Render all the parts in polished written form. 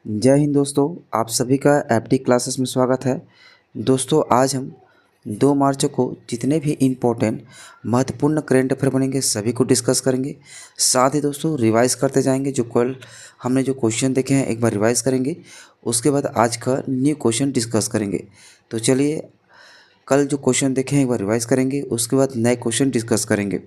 जय हिंद दोस्तों, आप सभी का एफडी क्लासेस में स्वागत है। दोस्तों आज हम 2 मार्च को जितने भी इम्पोर्टेंट महत्वपूर्ण करेंट अफेयर बनेंगे सभी को डिस्कस करेंगे। साथ ही दोस्तों रिवाइज करते जाएंगे, जो कल हमने जो क्वेश्चन देखे हैं एक बार रिवाइज करेंगे। उसके बाद आज का न्यू क्वेश्चन डिस्कस करेंगे। तो चलिए कल जो क्वेश्चन देखे हैं एक बार रिवाइज करेंगे, उसके बाद नए क्वेश्चन डिस्कस करेंगे।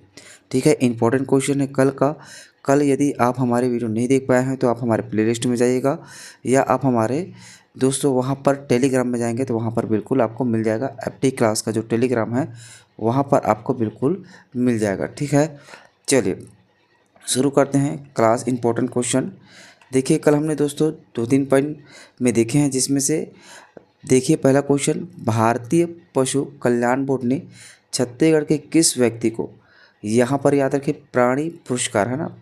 ठीक है, इंपॉर्टेंट क्वेश्चन है कल का। कल यदि आप हमारे वीडियो नहीं देख पाए हैं तो आप हमारे प्लेलिस्ट में जाइएगा, या आप हमारे दोस्तों वहाँ पर टेलीग्राम में जाएंगे तो वहाँ पर बिल्कुल आपको मिल जाएगा। एफडी क्लास का जो टेलीग्राम है वहाँ पर आपको बिल्कुल मिल जाएगा। ठीक है, चलिए शुरू करते हैं क्लास इंपॉर्टेंट क्वेश्चन। देखिए कल हमने दोस्तों 2-3 पॉइंट में देखे हैं, जिसमें से देखिए पहला क्वेश्चन, भारतीय पशु कल्याण बोर्ड ने छत्तीसगढ़ के किस व्यक्ति को, यहाँ पर याद रखें प्राणी पुरस्कार है ना,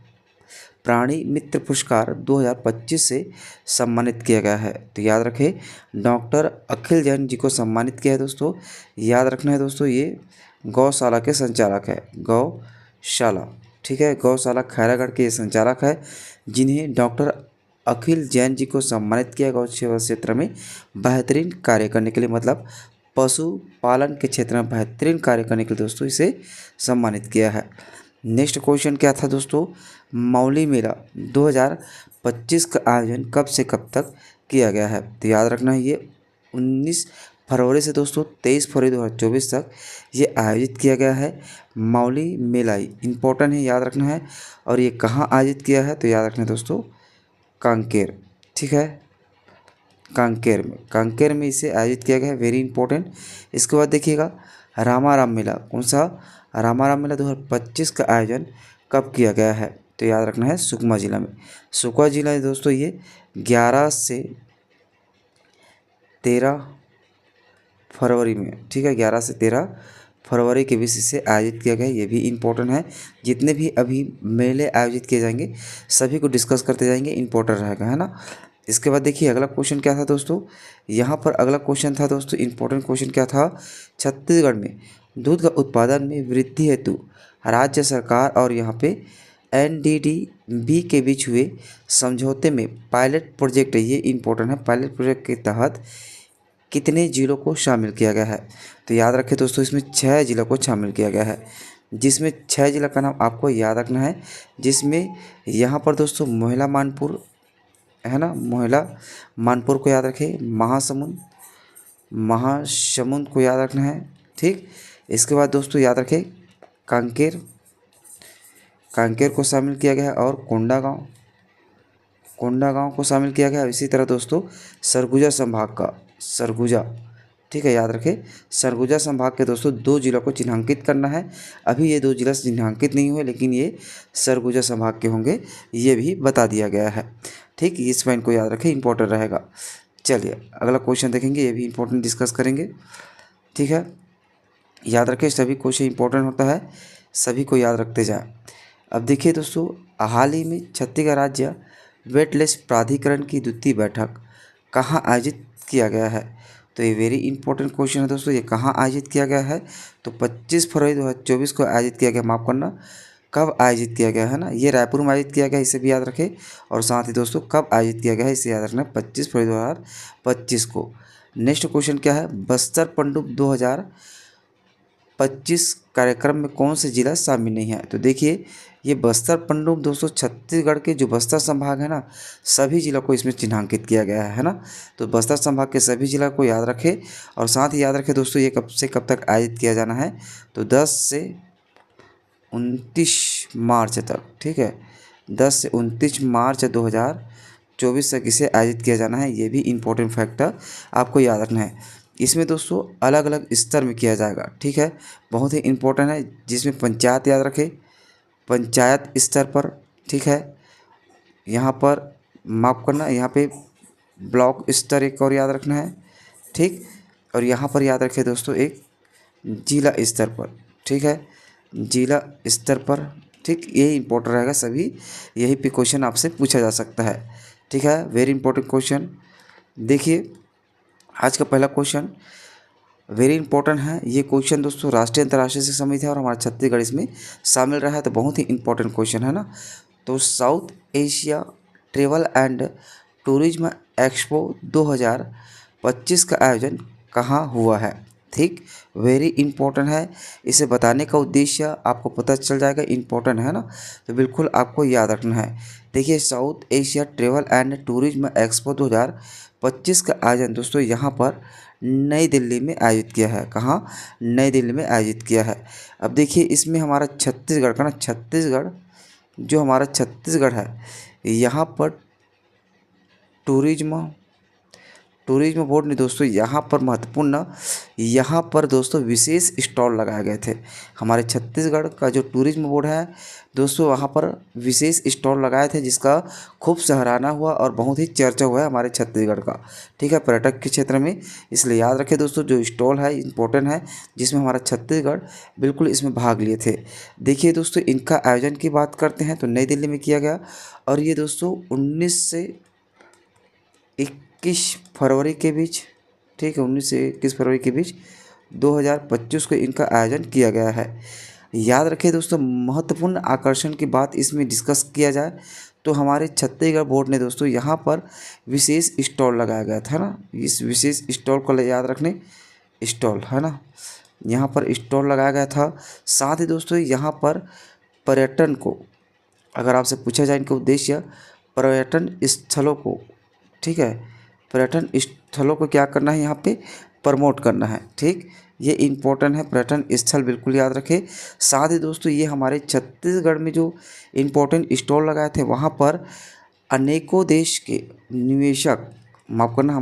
प्राणी मित्र पुरस्कार 2025 से सम्मानित किया गया है। तो याद रखें डॉक्टर अखिल जैन जी को सम्मानित किया है दोस्तों। याद रखना है दोस्तों, ये गौशाला के संचालक है, गौशाला। ठीक है, गौशाला खैरागढ़ के संचालक है, जिन्हें डॉक्टर अखिल जैन जी को सम्मानित किया गौ सेवा क्षेत्र में बेहतरीन कार्य करने के लिए, मतलब पशुपालन के क्षेत्र में बेहतरीन कार्य करने के लिए दोस्तों इसे सम्मानित किया है। नेक्स्ट क्वेश्चन क्या था दोस्तों, मौली मेला 2025 का आयोजन कब से कब तक किया गया है। तो याद रखना है ये 19 फरवरी से दोस्तों 23 फरवरी 2024 तक ये आयोजित किया गया है। मौली मेला इम्पोर्टेंट है, याद रखना है। और ये कहाँ आयोजित किया है, तो याद रखना है दोस्तों कांकेर। ठीक है, कांकेर में इसे आयोजित किया गया है, वेरी इंपॉर्टेंट। इसके बाद देखिएगा रामाराम मेला, कौन सा, रामाराम मेला 2025 का आयोजन कब किया गया है। तो याद रखना है सुकमा जिला में। सुकमा जिला है दोस्तों, ये 11 से 13 फरवरी में, ठीक है, 11 से 13 फरवरी के बीच इसे आयोजित किया गया है। ये भी इम्पोर्टेंट है। जितने भी अभी मेले आयोजित किए जाएंगे सभी को डिस्कस करते जाएंगे, इम्पोर्टेंट रहेगा, है ना। इसके बाद देखिए अगला क्वेश्चन क्या था दोस्तों, यहाँ पर अगला क्वेश्चन था दोस्तों, इम्पोर्टेंट क्वेश्चन क्या था, छत्तीसगढ़ में दूध का उत्पादन में वृद्धि हेतु राज्य सरकार और यहाँ पे एनडीडीबी के बीच हुए समझौते में पायलट प्रोजेक्ट, ये इम्पोर्टेंट है, पायलट प्रोजेक्ट के तहत कितने जिलों को शामिल किया गया है। तो याद रखें दोस्तों इसमें 6 जिलों को शामिल किया गया है, जिसमें 6 जिला का नाम आपको याद रखना है। जिसमें यहाँ पर दोस्तों मोहला मानपुर है ना, मोहला मानपुर को याद रखें, महासमुंद को याद रखना है। ठीक, इसके बाद दोस्तों याद रखें कांकेर को शामिल किया गया है, और कोंडागांव को शामिल किया गया है। इसी तरह दोस्तों सरगुजा संभाग का, सरगुजा, ठीक है, याद रखें सरगुजा संभाग के दोस्तों 2 जिलों को चिन्हांकित करना है। अभी ये 2 जिला चिन्हांकित नहीं हुए, लेकिन ये सरगुजा संभाग के होंगे, ये भी बता दिया गया है। ठीक, इस पॉइंट को याद रखें, इंपॉर्टेंट रहेगा। चलिए अगला क्वेश्चन देखेंगे, ये भी इंपॉर्टेंट डिस्कस करेंगे। ठीक है, याद रखें सभी क्वेश्चन इंपॉर्टेंट होता है, सभी को याद रखते जाएं। अब देखिए दोस्तों, हाल ही में छत्तीसगढ़ राज्य वेटलैंड प्राधिकरण की द्वितीय बैठक कहाँ आयोजित किया गया है। तो ये वेरी इंपॉर्टेंट क्वेश्चन है दोस्तों, ये कहाँ आयोजित किया गया है। तो 25 फरवरी 2024 को आयोजित किया गया, माफ़ करना, कब आयोजित किया गया है ना, ये रायपुर में आयोजित किया गया, इसे भी याद रखें। और साथ ही दोस्तों कब आयोजित किया गया है इसे याद रखना, 25 फरवरी 2025 को। नेक्स्ट क्वेश्चन क्या है, बस्तर पनडुब्बी 2025 कार्यक्रम में कौन से जिला शामिल नहीं है। तो देखिए ये बस्तर पनडुब्बी दोस्तों छत्तीसगढ़ के जो बस्तर संभाग है ना, सभी जिलों को इसमें चिन्हांकित किया गया है ना। तो बस्तर संभाग के सभी जिला को याद रखें, और साथ ही याद रखें दोस्तों ये कब से कब तक आयोजित किया जाना है। तो 10 से 29 मार्च तक, ठीक है, 10 से 29 मार्च 2024 तक इसे आयोजित किया जाना है। ये भी इम्पोर्टेंट फैक्टर आपको याद रखना है। इसमें दोस्तों अलग अलग स्तर में किया जाएगा, ठीक है, बहुत ही इम्पोर्टेंट है। जिसमें पंचायत याद रखें, पंचायत स्तर पर, ठीक है, यहाँ पर माफ़ करना, यहाँ पे ब्लॉक स्तर एक और याद रखना है। ठीक, और यहाँ पर याद रखें दोस्तों एक जिला स्तर पर, ठीक है, जिला स्तर पर। ठीक, यही इंपॉर्टेंट रहेगा, सभी यही पे क्वेश्चन आपसे पूछा जा सकता है। ठीक है, वेरी इंपॉर्टेंट क्वेश्चन। देखिए आज का पहला क्वेश्चन वेरी इंपॉर्टेंट है। ये क्वेश्चन दोस्तों राष्ट्रीय अंतर्राष्ट्रीय से संबंधित है, और हमारा छत्तीसगढ़ इसमें शामिल रहा है, तो बहुत ही इंपॉर्टेंट क्वेश्चन है ना। तो south Asia travel and tourism expo 2025 का आयोजन कहाँ हुआ है। ठीक, वेरी इंपॉर्टेंट है, इसे बताने का उद्देश्य आपको पता चल जाएगा, इंपॉर्टेंट है ना, तो बिल्कुल आपको याद रखना है। देखिए, south Asia travel and tourism expo 2025 का आयोजन दोस्तों यहाँ पर नई दिल्ली में आयोजित किया है। कहाँ? नई दिल्ली में आयोजित किया है। अब देखिए, इसमें हमारा छत्तीसगढ़ का ना, छत्तीसगढ़ जो हमारा छत्तीसगढ़ है, यहाँ पर टूरिज्म बोर्ड ने दोस्तों यहाँ पर महत्वपूर्ण, यहाँ पर दोस्तों विशेष स्टॉल लगाए गए थे। हमारे छत्तीसगढ़ का जो टूरिज्म बोर्ड है दोस्तों, वहाँ पर विशेष स्टॉल लगाए थे, जिसका खूब सराहना हुआ और बहुत ही चर्चा हुआ है हमारे छत्तीसगढ़ का। ठीक है, पर्यटक के क्षेत्र में, इसलिए याद रखें दोस्तों, जो स्टॉल है इंपॉर्टेंट है, जिसमें हमारा छत्तीसगढ़ बिल्कुल इसमें भाग लिए थे। देखिए दोस्तों, इनका आयोजन की बात करते हैं तो नई दिल्ली में किया गया, और ये दोस्तों 19 से 21 फरवरी के बीच, ठीक है, 19 से 21 फरवरी के बीच 2025 को इनका आयोजन किया गया है। याद रखें दोस्तों, महत्वपूर्ण आकर्षण की बात इसमें डिस्कस किया जाए तो हमारे छत्तीसगढ़ बोर्ड ने दोस्तों यहाँ पर विशेष स्टॉल लगाया गया था ना, इस विशेष स्टॉल को याद रखने, स्टॉल है ना, यहाँ पर स्टॉल लगाया गया था। साथ ही दोस्तों यहाँ पर पर्यटन को, अगर आपसे पूछा जाए इनका उद्देश्य, पर्यटन स्थलों को, ठीक है, पर्यटन स्थलों को क्या करना है, यहाँ पे प्रमोट करना है। ठीक, ये इम्पोर्टेंट है, पर्यटन स्थल बिल्कुल याद रखें। साथ ही दोस्तों, ये हमारे छत्तीसगढ़ में जो इम्पोर्टेंट स्टॉल लगाए थे, वहाँ पर अनेकों देश के निवेशक, माफ करना,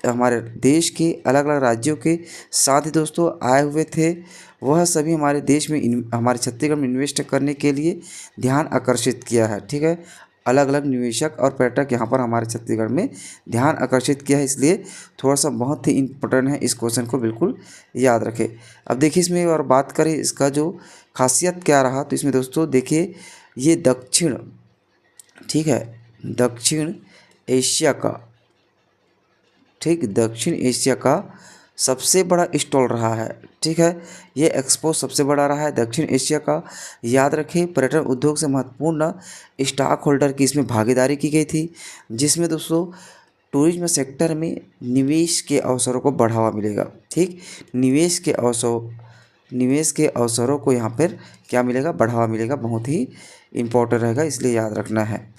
हमारे देश के अलग अलग राज्यों के साथ ही दोस्तों आए हुए थे। वह सभी हमारे देश में हमारे छत्तीसगढ़ में इन्वेस्ट करने के लिए ध्यान आकर्षित किया है। ठीक है, अलग अलग निवेशक और पर्यटक यहाँ पर हमारे छत्तीसगढ़ में ध्यान आकर्षित किया है, इसलिए थोड़ा सा बहुत ही इम्पोर्टेंट है, इस क्वेश्चन को बिल्कुल याद रखें। अब देखिए, इसमें और बात करें इसका जो खासियत क्या रहा, तो इसमें दोस्तों देखिए, ये दक्षिण, ठीक है, दक्षिण एशिया का, ठीक, दक्षिण एशिया का सबसे बड़ा स्टॉल रहा है। ठीक है, ये एक्सपो सबसे बड़ा रहा है दक्षिण एशिया का। याद रखें, पर्यटन उद्योग से महत्वपूर्ण स्टॉक होल्डर की इसमें भागीदारी की गई थी, जिसमें दोस्तों टूरिज्म सेक्टर में निवेश के अवसरों को बढ़ावा मिलेगा। ठीक, निवेश के अवसरों को यहाँ पर क्या मिलेगा, बढ़ावा मिलेगा, बहुत ही इम्पोर्टेंट रहेगा, इसलिए याद रखना है।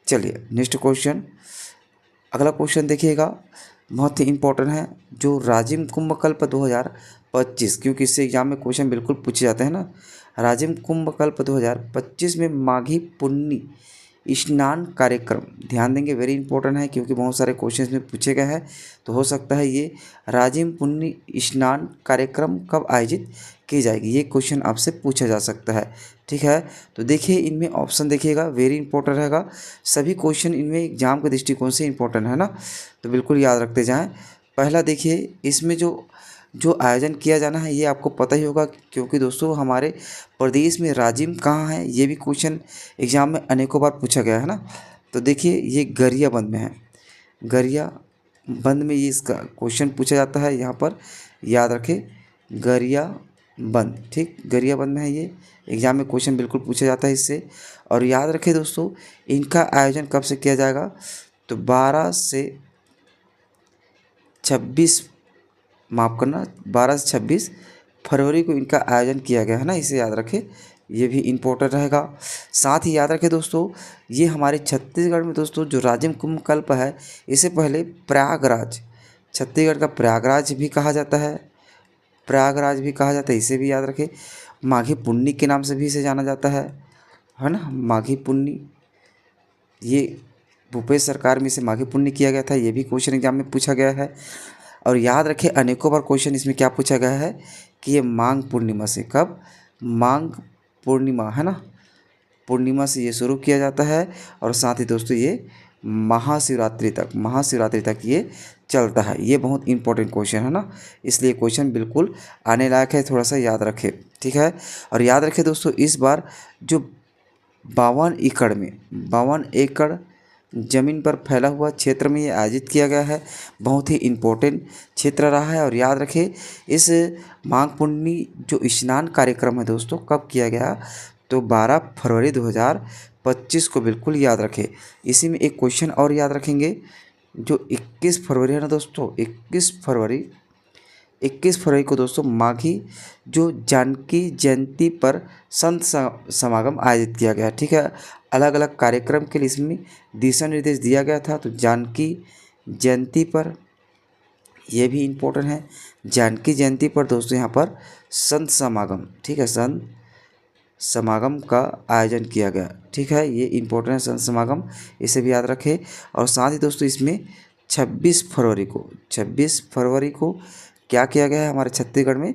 चलिए नेक्स्ट क्वेश्चन, अगला क्वेश्चन देखिएगा, बहुत ही इम्पोर्टेंट है, जो राजिम कुंभकल्प 2025, क्योंकि इससे एग्जाम में क्वेश्चन बिल्कुल पूछे जाते हैं ना। राजिम कुंभकल्प 2025 में माघी पुन्नी स्नान कार्यक्रम, ध्यान देंगे, वेरी इंपॉर्टेंट है, क्योंकि बहुत सारे क्वेश्चन में पूछे गए हैं, तो हो सकता है ये राजिम पुन्नी स्नान कार्यक्रम कब आयोजित की जाएगी, ये क्वेश्चन आपसे पूछा जा सकता है। ठीक है, तो देखिए इनमें ऑप्शन देखिएगा, वेरी इंपॉर्टेंट रहेगा, सभी क्वेश्चन इनमें एग्जाम के दृष्टिकोण से इंपॉर्टेंट है ना, तो बिल्कुल याद रखते जाएं। पहला देखिए, इसमें जो आयोजन किया जाना है ये आपको पता ही होगा, क्योंकि दोस्तों हमारे प्रदेश में राजिम कहाँ है, ये भी क्वेश्चन एग्जाम में अनेकों बार पूछा गया है ना। तो देखिए, ये गरियाबंद में है, गरियाबंद में ये इसका क्वेश्चन पूछा जाता है, यहाँ पर याद रखें, गरियाबंद, ठीक, गरियाबंद में है, ये एग्जाम में क्वेश्चन बिल्कुल पूछा जाता है इससे। और याद रखें दोस्तों, इनका आयोजन कब से किया जाएगा, तो 12 से 26, माफ़ करना, 12 से 26 फरवरी को इनका आयोजन किया गया है ना, इसे याद रखें, ये भी इम्पोर्टेंट रहेगा। साथ ही याद रखें दोस्तों, ये हमारे छत्तीसगढ़ में दोस्तों जो राजिम कुंभकल्प है, इससे पहले प्रयागराज, छत्तीसगढ़ का प्रयागराज भी कहा जाता है, प्रयागराज भी कहा जाता है, इसे भी याद रखें। माघी पुन्नी के नाम से भी इसे जाना जाता है ना, माघी पुन्नी, ये भूपेश सरकार में इसे माघी पुन्नी किया गया था, ये भी क्वेश्चन एग्जाम में पूछा गया है। और याद रखें, अनेकों बार क्वेश्चन इसमें क्या पूछा गया है कि ये माघ पूर्णिमा से, कब, माघ पूर्णिमा है ना, पूर्णिमा से ये शुरू किया जाता है, और साथ ही दोस्तों ये महाशिवरात्रि तक ये चलता है। ये बहुत इंपॉर्टेंट क्वेश्चन है ना, इसलिए क्वेश्चन बिल्कुल आने लायक है, थोड़ा सा याद रखें। ठीक है, और याद रखें दोस्तों, इस बार जो 52 एकड़ ज़मीन पर फैला हुआ क्षेत्र में ये आयोजित किया गया है, बहुत ही इम्पोर्टेंट क्षेत्र रहा है। और याद रखें, इस माघ पुन्नी जो स्नान कार्यक्रम है दोस्तों, कब किया गया, तो 12 फरवरी 2025 को, बिल्कुल याद रखें। इसी में एक क्वेश्चन और याद रखेंगे, जो 21 फरवरी है ना दोस्तों, 21 फरवरी को दोस्तों माघी जो जानकी जयंती पर संत समागम आयोजित किया गया। ठीक है, अलग अलग कार्यक्रम के लिए इसमें दिशा निर्देश दिया गया था। तो जानकी जयंती पर, यह भी इम्पोर्टेंट है, जानकी जयंती पर दोस्तों यहाँ पर संत समागम, ठीक है, संत समागम का आयोजन किया गया। ठीक है, ये इम्पोर्टेंट है संत समागम, इसे भी याद रखें। और साथ ही दोस्तों इसमें 26 फरवरी को क्या किया गया है हमारे छत्तीसगढ़ में,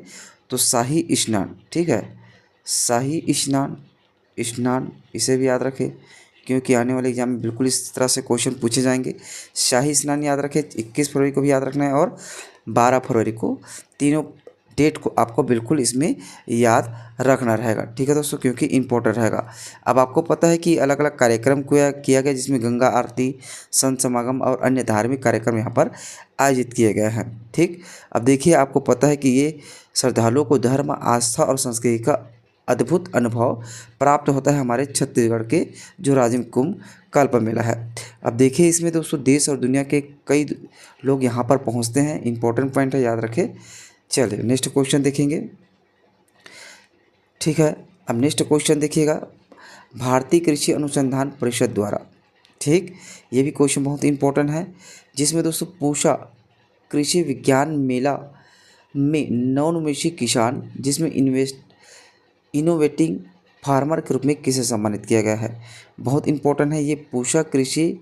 तो शाही स्नान। ठीक है, शाही स्नान इसे भी याद रखें, क्योंकि आने वाले एग्जाम में बिल्कुल इस तरह से क्वेश्चन पूछे जाएंगे। शाही स्नान याद रखें, 21 फरवरी को भी याद रखना है और 12 फरवरी को, तीनों डेट को आपको बिल्कुल इसमें याद रखना रहेगा। ठीक है दोस्तों, क्योंकि इम्पोर्टेंट रहेगा। अब आपको पता है कि अलग अलग कार्यक्रम किया गया, जिसमें गंगा आरती, संत समागम और अन्य धार्मिक कार्यक्रम यहाँ पर आयोजित किए गए हैं। ठीक, अब देखिए आपको पता है कि ये श्रद्धालुओं को धर्म, आस्था और संस्कृति का अद्भुत अनुभव प्राप्त होता है हमारे छत्तीसगढ़ के जो राजिम कुंभ कल्प मेला है। अब देखिए इसमें दोस्तों देश और दुनिया के कई लोग यहाँ पर पहुँचते हैं, इंपॉर्टेंट पॉइंट है, याद रखें। चलिए नेक्स्ट क्वेश्चन देखेंगे। ठीक है, अब नेक्स्ट क्वेश्चन देखिएगा, भारतीय कृषि अनुसंधान परिषद द्वारा, ठीक, ये भी क्वेश्चन बहुत इंपॉर्टेंट है, जिसमें दोस्तों पूछा कृषि विज्ञान मेला में नवोन्मेषी किसान, जिसमें इनोवेटिंग फार्मर के रूप में किसे सम्मानित किया गया है। बहुत इंपॉर्टेंट है ये पूषा कृषि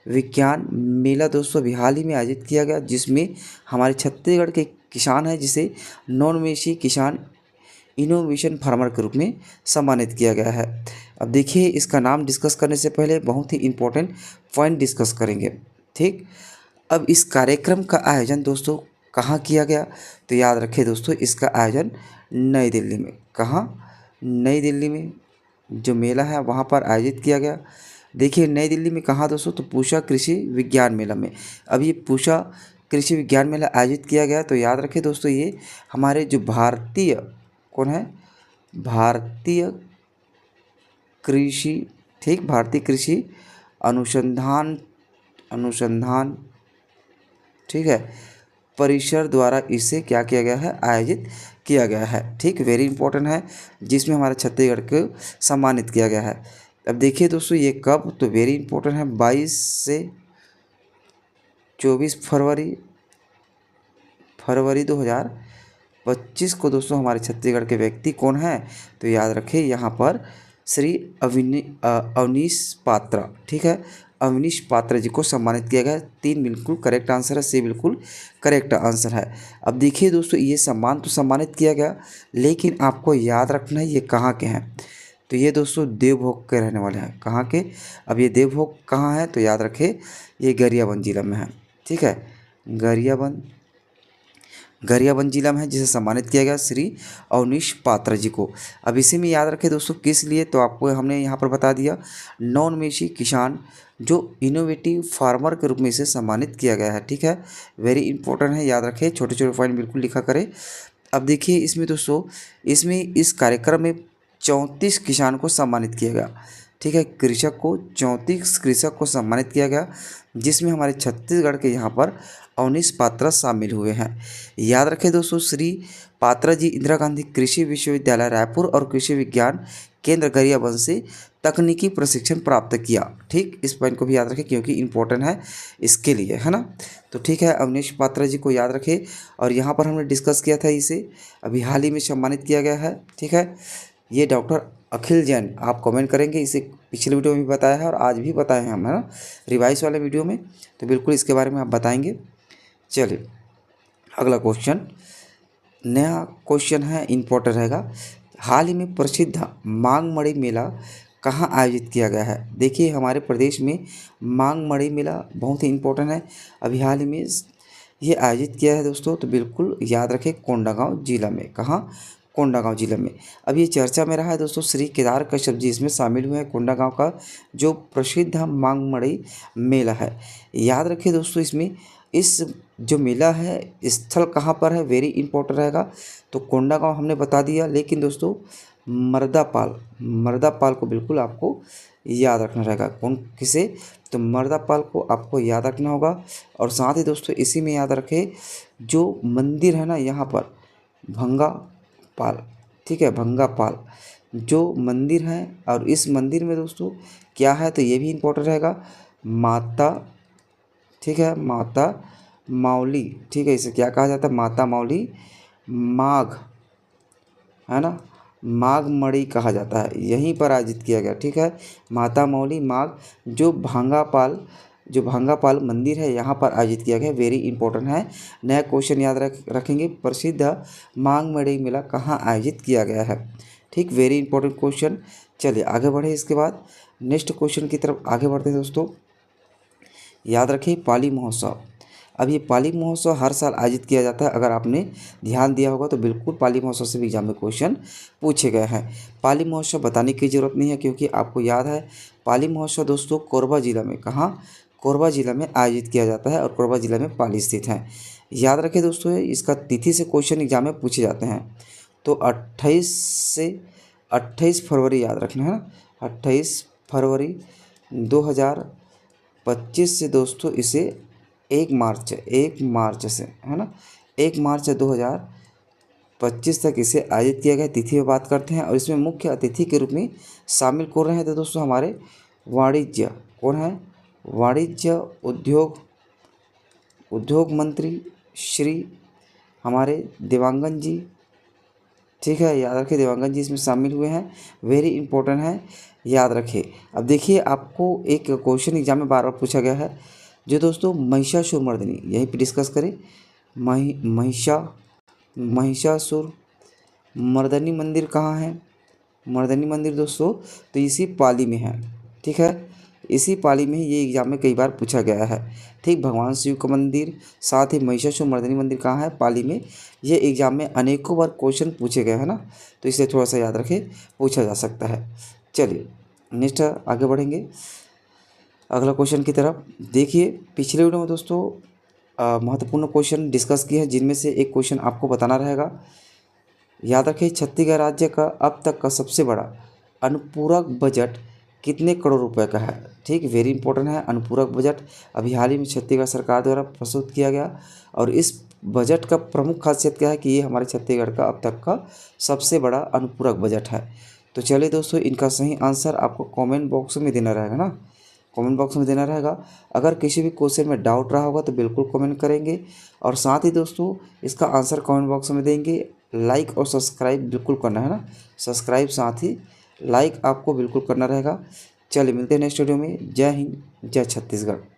विज्ञान मेला दोस्तों अभी हाल ही में आयोजित किया गया, जिसमें हमारे छत्तीसगढ़ के किसान हैं जिसे नवोन्मेषी किसान इनोवेशन फार्मर के रूप में सम्मानित किया गया है। अब देखिए इसका नाम डिस्कस करने से पहले बहुत ही इम्पोर्टेंट पॉइंट डिस्कस करेंगे। ठीक, अब इस कार्यक्रम का आयोजन दोस्तों कहाँ किया गया, तो याद रखें दोस्तों इसका आयोजन नई दिल्ली में, कहाँ, नई दिल्ली में जो मेला है वहाँ पर आयोजित किया गया। देखिए नई दिल्ली में कहाँ दोस्तों, तो पूषा कृषि विज्ञान मेला में। अब ये पूषा कृषि विज्ञान मेला आयोजित किया गया, तो याद रखें दोस्तों ये हमारे जो भारतीय कौन है, भारतीय कृषि, ठीक, भारतीय कृषि अनुसंधान ठीक है परिसर द्वारा इसे क्या किया गया है, आयोजित किया गया है। ठीक, वेरी इंपॉर्टेंट है, जिसमें हमारे छत्तीसगढ़ को सम्मानित किया गया है। अब देखिए दोस्तों ये कब, तो वेरी इंपॉर्टेंट है 22 से 24 फरवरी 2025 को दोस्तों हमारे छत्तीसगढ़ के व्यक्ति कौन है, तो याद रखें यहाँ पर श्री अवनीश पात्रा, ठीक है, अवनीश पात्रा जी को सम्मानित किया गया। 3 बिल्कुल करेक्ट आंसर है, सी बिल्कुल करेक्ट आंसर है। अब देखिए दोस्तों ये सम्मान तो सम्मानित किया गया, लेकिन आपको याद रखना है ये कहाँ के हैं, तो ये दोस्तों देवभोग के रहने वाले हैं। कहाँ के, अब ये देवभोग कहाँ है, तो याद रखें ये गरियाबंद जिला में है। ठीक है, गरियाबंद जिला में है, जिसे सम्मानित किया गया श्री अवनीश पात्रा जी को। अब इसी में याद रखें दोस्तों किस लिए, तो आपको हमने यहाँ पर बता दिया, नवोन्मेषी किसान जो इनोवेटिव फार्मर के रूप में इसे सम्मानित किया गया है। ठीक है, वेरी इंपॉर्टेंट है, याद रखें, छोटे छोटे पॉइंट बिल्कुल लिखा करें। अब देखिए इसमें दोस्तों इस कार्यक्रम में 34 किसान को सम्मानित किया गया। ठीक है, 34 कृषक को सम्मानित किया गया, जिसमें हमारे छत्तीसगढ़ के यहाँ पर अवनीश पात्रा शामिल हुए हैं। याद रखें दोस्तों श्री पात्रा जी इंदिरा गांधी कृषि विश्वविद्यालय रायपुर और कृषि विज्ञान केंद्र गरियाबंद से तकनीकी प्रशिक्षण प्राप्त किया। ठीक, इस पॉइंट को भी याद रखें क्योंकि इम्पोर्टेंट है इसके लिए, है ना। तो ठीक है, अवनीश पात्रा जी को याद रखें, और यहाँ पर हमने डिस्कस किया था, इसे अभी हाल ही में सम्मानित किया गया है। ठीक है, ये डॉक्टर अखिल जैन, आप कमेंट करेंगे, इसे पिछले वीडियो में भी बताया है और आज भी बताए हैं हम, है ना, रिवाइज वाले वीडियो में, तो बिल्कुल इसके बारे में आप बताएंगे। चलिए अगला क्वेश्चन, नया क्वेश्चन है, इम्पोर्टेंट रहेगा। हाल ही में प्रसिद्ध मांगमड़ी मेला कहाँ आयोजित किया गया है। देखिए हमारे प्रदेश में मांगमड़ी मेला बहुत ही इम्पोर्टेंट है, अभी हाल ही में ये आयोजित किया है दोस्तों, तो बिल्कुल याद रखें कोंडागांव जिला में। कहाँ, कोंडागांव जिले में। अब ये चर्चा में रहा है दोस्तों, श्री केदार कश्यप जी इसमें शामिल हुए हैं। कोंडागांव का जो प्रसिद्ध मांगमड़ी मेला है, याद रखिए दोस्तों इसमें इस जो मेला है स्थल कहाँ पर है, वेरी इंपॉर्टेंट रहेगा। तो कोंडागांव हमने बता दिया, लेकिन दोस्तों मर्दापाल, मर्दापाल को बिल्कुल आपको याद रखना रहेगा। कौन किसे? तो मर्दापाल को आपको याद रखना होगा। और साथ ही दोस्तों इसी में याद रखें जो मंदिर है ना यहाँ पर भंगा पाल, ठीक है, भंगा पाल जो मंदिर है, और इस मंदिर में दोस्तों क्या है तो ये भी इम्पोर्टेंट रहेगा, माता, ठीक है, माता माउली, ठीक है, इसे क्या कहा जाता है? माता माउली माघ, है ना, माघ मणि कहा जाता है, यहीं पर आयोजित किया गया, ठीक है, माता मौली माघ जो भांगापाल मंदिर है यहाँ पर आयोजित किया गया, वेरी इंपॉर्टेंट है। नया क्वेश्चन याद रखेंगे, प्रसिद्ध माघ मणि मेला कहाँ आयोजित किया गया है, ठीक, वेरी इंपॉर्टेंट क्वेश्चन। चलिए आगे बढ़े, इसके बाद नेक्स्ट क्वेश्चन की तरफ आगे बढ़ते हैं दोस्तों। याद रखिए पाली महोत्सव। अब ये पाली महोत्सव हर साल आयोजित किया जाता है, अगर आपने ध्यान दिया होगा तो बिल्कुल पाली महोत्सव से भी एग्जाम में क्वेश्चन पूछे गए हैं। पाली महोत्सव बताने की ज़रूरत नहीं है क्योंकि आपको याद है पाली महोत्सव दोस्तों कोरबा जिला में, कहाँ? कोरबा जिला में आयोजित किया जाता है और कोरबा जिला में पाली स्थित है। याद रखें दोस्तों इसका तिथि से क्वेश्चन एग्जाम में पूछे जाते हैं, तो 28 फरवरी याद रखना है ना, 28 फरवरी 2025 से दोस्तों इसे 1 मार्च से, है ना, 1 मार्च 2025 तक इसे आयोजित किया गया। तिथि में बात करते हैं और इसमें मुख्य अतिथि के रूप में शामिल कौन रहे थे दोस्तों? हमारे वाणिज्य, कौन है? वाणिज्य उद्योग मंत्री श्री हमारे देवांगन जी, ठीक है, याद रखिए देवांगन जी इसमें शामिल हुए हैं, वेरी इंपॉर्टेंट है, याद रखिए। अब देखिए आपको एक क्वेश्चन एग्जाम में बार बार पूछा गया है जो दोस्तों महिषासुर मर्दिनी, यहीं पे डिस्कस करें। महिषासुर मर्दिनी मंदिर कहाँ है? मर्दिनी मंदिर दोस्तों तो इसी पाली में है, ठीक है, इसी पाली में ही ये एग्जाम में कई बार पूछा गया है, ठीक। भगवान शिव का मंदिर, साथ ही महिषासुर मर्दिनी मंदिर कहाँ है? पाली में। ये एग्जाम में अनेकों बार क्वेश्चन पूछे गए हैं ना, तो इसे थोड़ा सा याद रखें, पूछा जा सकता है। चलिए नेक्स्ट आगे बढ़ेंगे अगला क्वेश्चन की तरफ। देखिए पिछले वीडियो में दोस्तों महत्वपूर्ण क्वेश्चन डिस्कस किए हैं, जिनमें से एक क्वेश्चन आपको बताना रहेगा। याद रखें छत्तीसगढ़ राज्य का अब तक का सबसे बड़ा अनुपूरक बजट कितने करोड़ रुपए का है, ठीक, वेरी इंपॉर्टेंट है। अनुपूरक बजट अभी हाल ही में छत्तीसगढ़ सरकार द्वारा प्रस्तुत किया गया, और इस बजट का प्रमुख खासियत क्या है कि ये हमारे छत्तीसगढ़ का अब तक का सबसे बड़ा अनुपूरक बजट है। तो चलिए दोस्तों इनका सही आंसर आपको कमेंट बॉक्स में देना रहेगा ना, कमेंट बॉक्स में देना रहेगा। अगर किसी भी क्वेश्चन में डाउट रहा होगा तो बिल्कुल कमेंट करेंगे, और साथ ही दोस्तों इसका आंसर कमेंट बॉक्स में देंगे। लाइक और सब्सक्राइब बिल्कुल करना है ना, सब्सक्राइब साथ ही लाइक आपको बिल्कुल करना रहेगा। चलिए मिलते हैं नेक्स्ट वीडियो में। जय हिंद, जय छत्तीसगढ़।